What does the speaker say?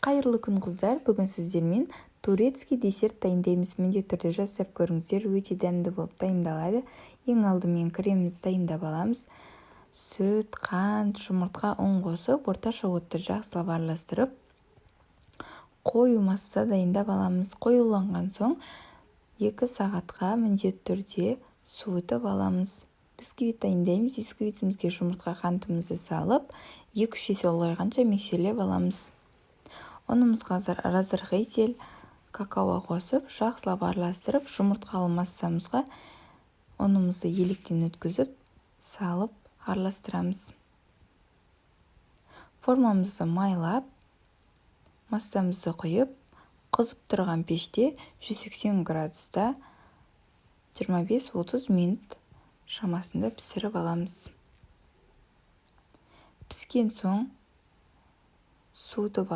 Қайырлы күн қыздар, бүгін сіздермен турецкий десерт дайындаймыз. Міндетті түрде жасап көріңіздер, өте дәмді болып дайындалады. Ең алдымен кремімізді дайындап аламыз. Сүт, қант, жұмыртқа, ұн қосып, орташа отты жақсылап араластырып, қою масса дайындап аламыз. Қоюланған соң 2 сағатқа міндетті түрде суытып аламыз. Бисквит дайындаймыз. Бисквитімізге жұмыртқа, қантымызды салып, 2-3 есе ұлғайғанша миксерлеп аламыз. Ұнымызға разрыхитель, какао қосып, жақсылап араластырып, жұмыртқалы массамызға ұнымызды електен өткізіп, салып араластырамыз. Формамызды майлап, массамызды құйып, қызып тұрған пеште 180 градуста 25-30 минут шамасында пісіріп аламыз. Піскен соң суытып алып,